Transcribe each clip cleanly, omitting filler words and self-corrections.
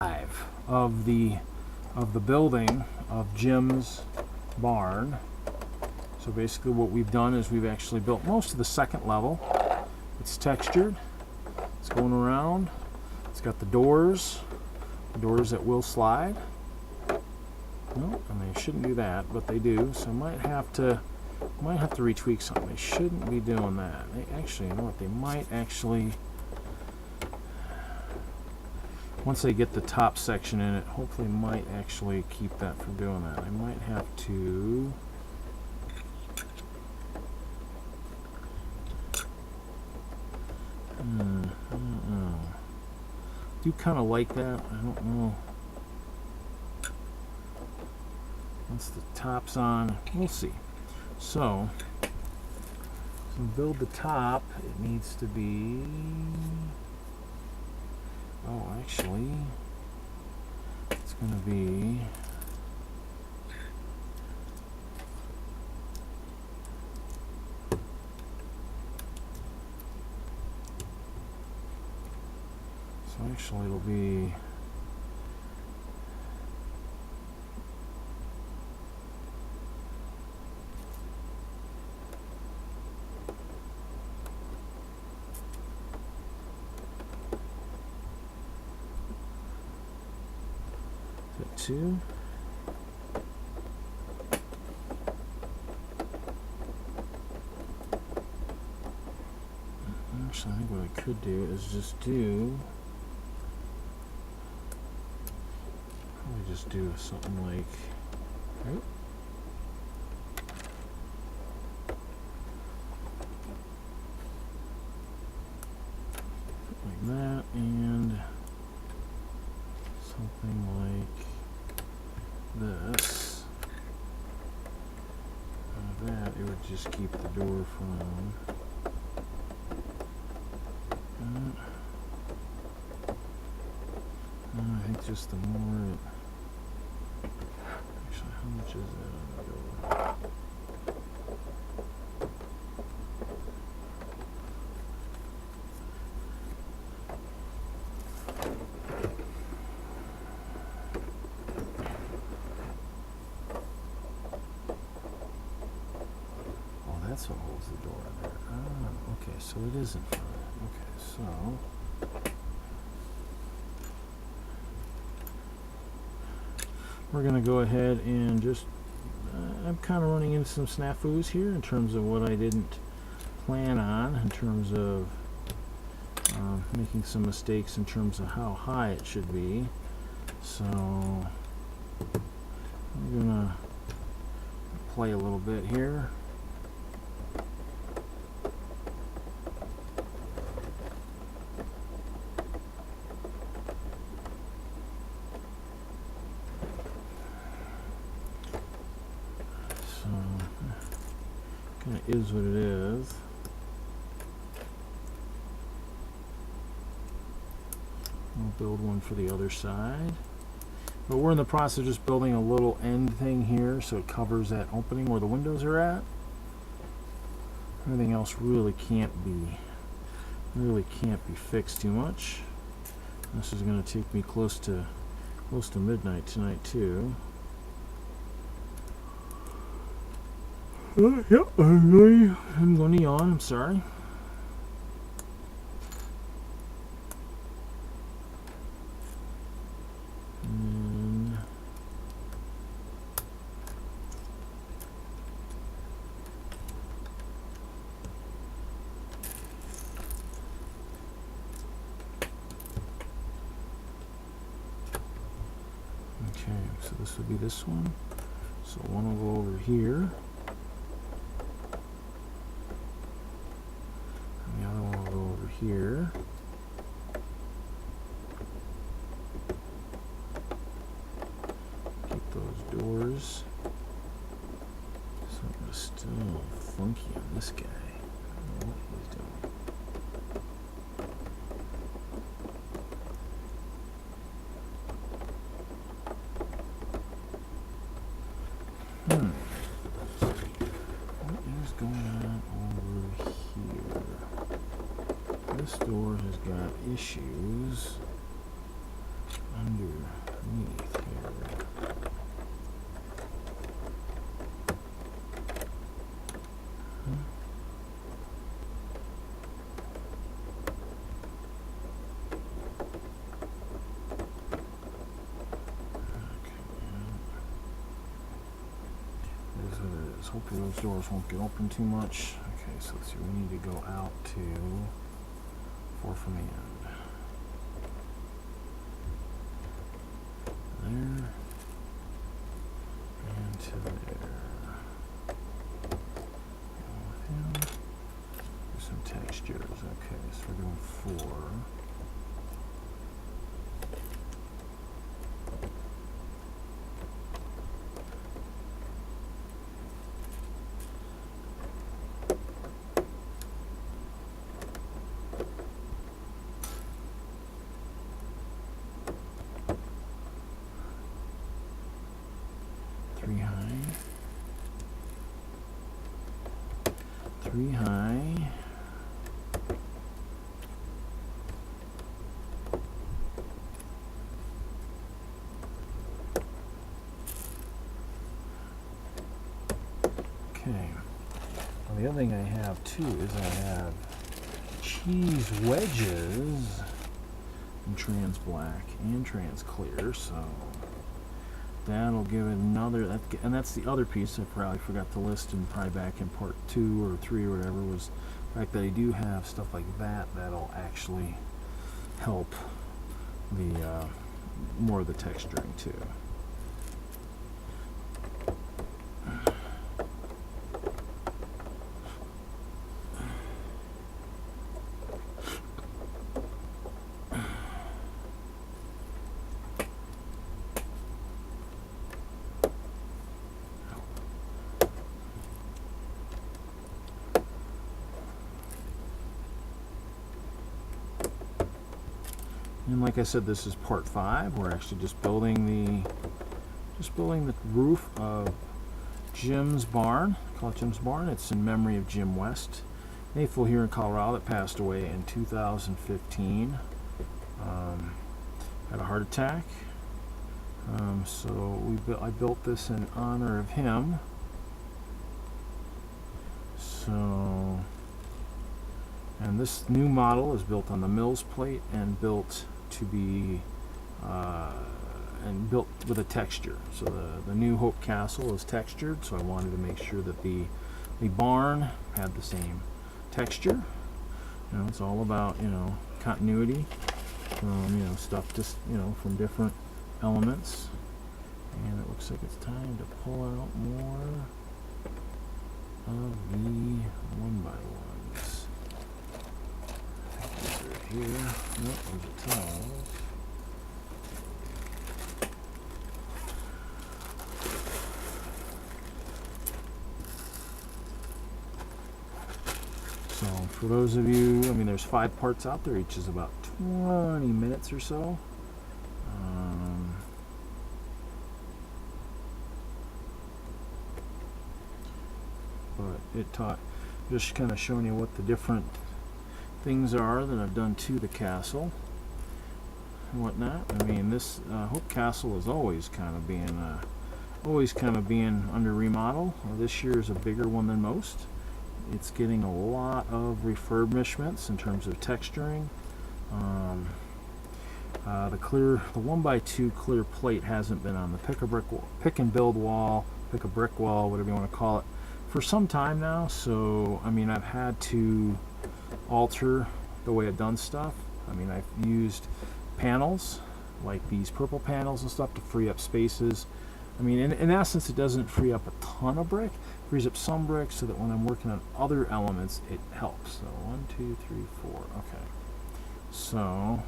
of the building of Jim's barn. So basically what we've done is we've actually built most of the second level. It's textured, it's going around, it's got the doors that will slide. No, and they shouldn't do that, but they do, so I might have to retweak something. They shouldn't be doing that. They actually, you know what, they might actually, once they get the top section in it, hopefully might actually keep that from doing that. I might have to I don't know. Do kind of like that. I don't know. Once the top's on, we'll see. So to build the top, it needs to be, oh, actually, it's going to be, so actually it'll be, two. Actually, I think what I could do is just do, probably just do something like, right? Like that, and something like this. That it would just keep the door from. I think just the more it. Actually, how much is that on the door? That's what holds the door in there. Ah, okay, so it is in front. Okay, so we're going to go ahead and just, I'm kind of running into some snafus here in terms of what I didn't plan on, in terms of making some mistakes in terms of how high it should be. So I'm going to play a little bit here. Is what it is. We'll build one for the other side. But we're in the process of just building a little end thing here so it covers that opening where the windows are at. Everything else really can't be fixed too much. This is going to take me close to midnight tonight too. Yep, I'm going to yawn, I'm sorry. And okay, so this would be this one. So one will go over here. Here. Keep those doors. Something still funky on this guy. I don't know what he's doing. What is going on over here? This door has got issues under hopefully those doors won't get open too much. Okay, so let's see, we need to go out to 4 from the end. There. And to there. With him. Do some textures. Okay, so we're doing 4. Three high. Okay. Well, the other thing I have too is I have cheese wedges in trans black and trans clear, so that'll give it another, and that's the other piece I probably forgot to list, and probably back in part 2 or 3 or whatever, was the fact that I do have stuff like that that'll actually help the more of the texturing too. And like I said, this is part 5. We're actually just building the roof of Jim's barn. I call it Jim's barn. It's in memory of Jim West, an AFOL here in Colorado that passed away in 2015. Had a heart attack. So I built this in honor of him. So, and this new model is built on the Mills plate and built to be built with a texture. So the new Hope Castle is textured, so I wanted to make sure that the barn had the same texture. You know, it's all about, you know, continuity from, you know, stuff just, you know, from different elements. And it looks like it's time to pull out more of the 1x1s. Here. Nope, there's a tile. So for those of you, I mean, there's 5 parts out there. Each is about 20 minutes or so. But it taught, just kind of showing you what the different things are that I've done to the castle and whatnot. I mean, this Hope Castle is always kind of being under remodel. This year is a bigger one than most. It's getting a lot of refurbishments in terms of texturing. The 1x2 clear plate hasn't been on the pick and build wall, pick a brick wall, whatever you want to call it, for some time now. So I mean, I've had to alter the way I've done stuff. I mean, I've used panels like these purple panels and stuff to free up spaces. I mean, in essence, it doesn't free up a ton of brick. It frees up some brick so that when I'm working on other elements, it helps. So 1, 2, 3, 4. Okay. So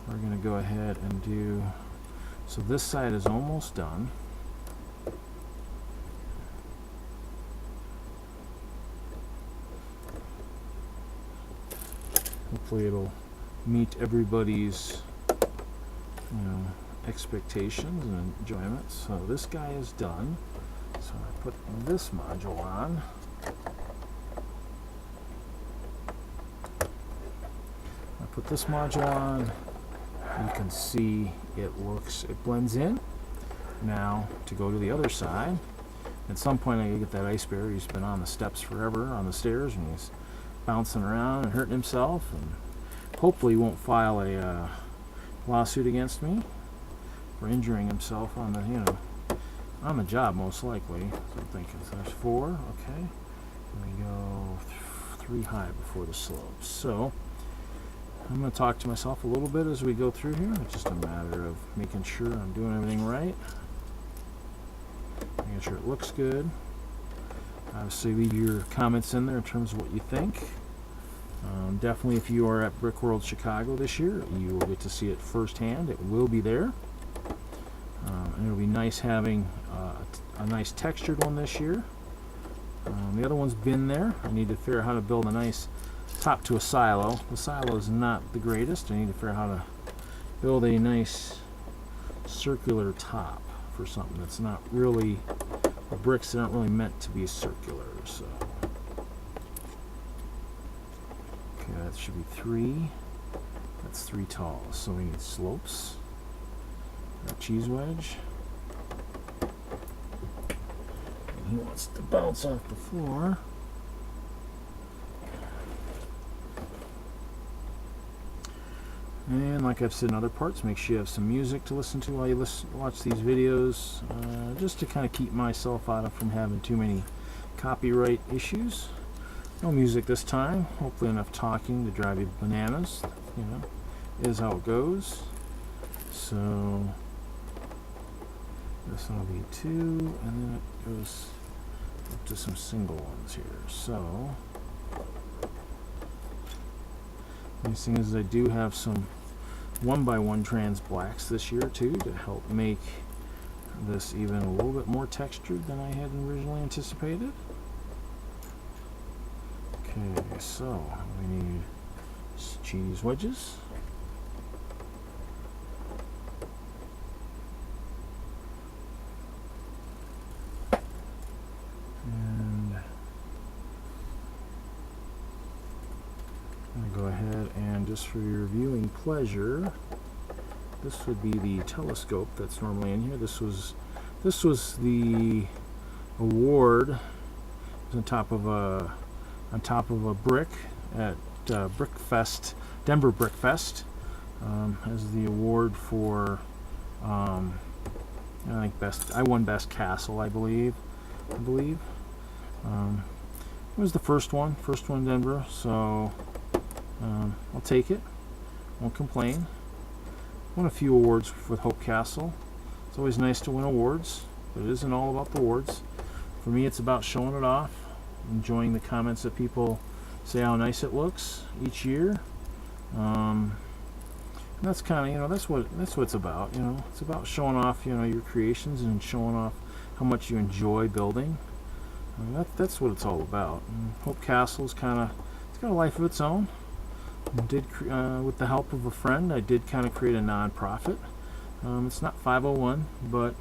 we're going to go ahead and do. So this side is almost done. Hopefully it'll meet everybody's, you know, expectations and enjoyment. So this guy is done. So I put this module on. I put this module on. You can see it blends in. Now to go to the other side. At some point I gotta get that ice bear. He's been on the steps forever, on the stairs, and he's bouncing around and hurting himself, and hopefully he won't file a lawsuit against me for injuring himself on the, you know, on the job most likely. So I'm thinking, so there's 4, okay. And we go 3 high before the slope. So I'm going to talk to myself a little bit as we go through here. It's just a matter of making sure I'm doing everything right. Making sure it looks good. Obviously leave your comments in there in terms of what you think. Definitely if you are at Brick World Chicago this year, you will get to see it firsthand. It will be there. And it'll be nice having a nice textured one this year. The other one's been there. I need to figure out how to build a nice top to a silo. The silo is not the greatest. I need to figure out how to build a nice circular top for something that's not really, the bricks aren't really meant to be circular. So okay, that should be 3. That's 3 tall. So we need slopes. Got cheese wedge. And he wants to bounce off the floor. And like I've said in other parts, make sure you have some music to listen to while you watch these videos, just to kind of keep myself out of from having too many copyright issues. No music this time. Hopefully enough talking to drive you bananas. You know, is how it goes. So this will be 2, and then it goes up to some single ones here. So nice thing is I do have some 1x1 trans blacks this year too to help make this even a little bit more textured than I had originally anticipated. Okay, so we need cheese wedges. Go ahead and just for your viewing pleasure, this would be the telescope that's normally in here. This was the award. It was on top of a brick at Brickfest, Denver Brickfest, as the award for I think I won best castle, I believe. It was the first one in Denver, so I'll take it. Won't complain. Won a few awards with Hope Castle. It's always nice to win awards, but it isn't all about the awards. For me, it's about showing it off, enjoying the comments that people say how nice it looks each year. And that's kind of, you know, that's what it's about. You know, it's about showing off, you know, your creations and showing off how much you enjoy building. That's what it's all about. And Hope Castle is it's got a life of its own. With the help of a friend, I did kind of create a non-profit. It's not 501, but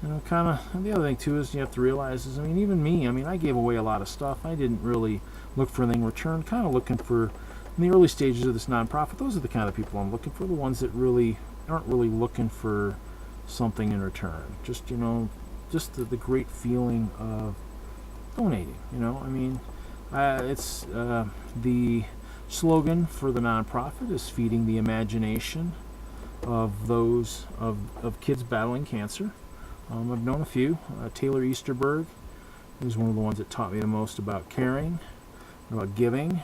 you know, kind of. The other thing too is you have to realize is, I mean, even me. I mean, I gave away a lot of stuff. I didn't really look for anything in return. Kind of looking for, in the early stages of this non-profit, those are the kind of people I'm looking for. The ones that really aren't really looking for something in return. Just, you know, just the great feeling of donating. You know, I mean, it's the slogan for the nonprofit is feeding the imagination of those of kids battling cancer. I've known a few. Taylor Easterberg is one of the ones that taught me the most about caring, about giving.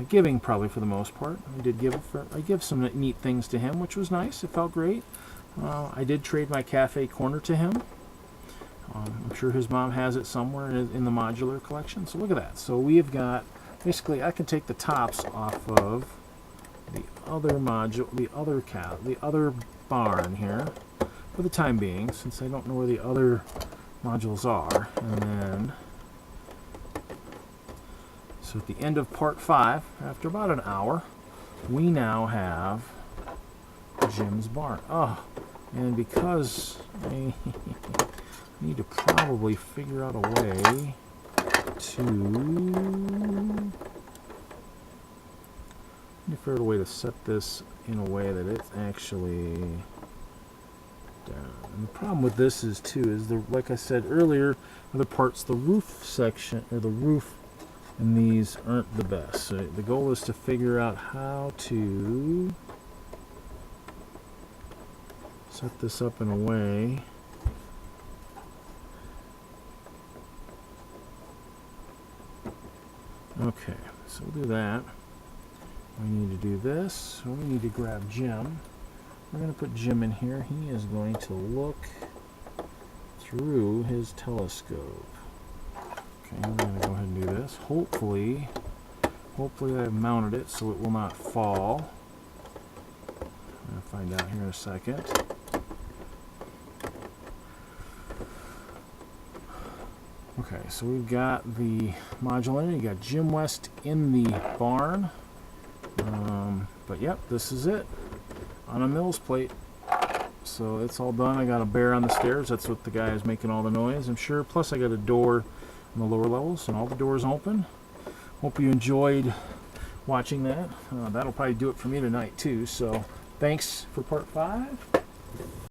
Giving probably for the most part. I give some neat things to him, which was nice. It felt great. I did trade my cafe corner to him. I'm sure his mom has it somewhere in the modular collection. So look at that. So we have got, basically, I can take the tops off of the other module, the other barn here, for the time being, since I don't know where the other modules are. And then, so at the end of part 5, after about an hour, we now have Jim's barn. Oh, and because I need to probably figure out a way to set this in a way that it's actually down. And the problem with this is like I said earlier, other parts, the roof section or the roof and these aren't the best. So the goal is to figure out how to set this up in a way Okay, so we'll do that. We need to do this. So we need to grab Jim. We're going to put Jim in here. He is going to look through his telescope. Okay, I'm going to go ahead and do this. Hopefully I've mounted it so it will not fall. I'm going to find out here in a second. Okay, so we've got the module in it. You got Jim West in the barn. But yep, this is it on a Mills plate. So it's all done. I got a bear on the stairs. That's what the guy is making all the noise, I'm sure. Plus I got a door in the lower levels and all the doors open. Hope you enjoyed watching that. That'll probably do it for me tonight too. So thanks for part 5.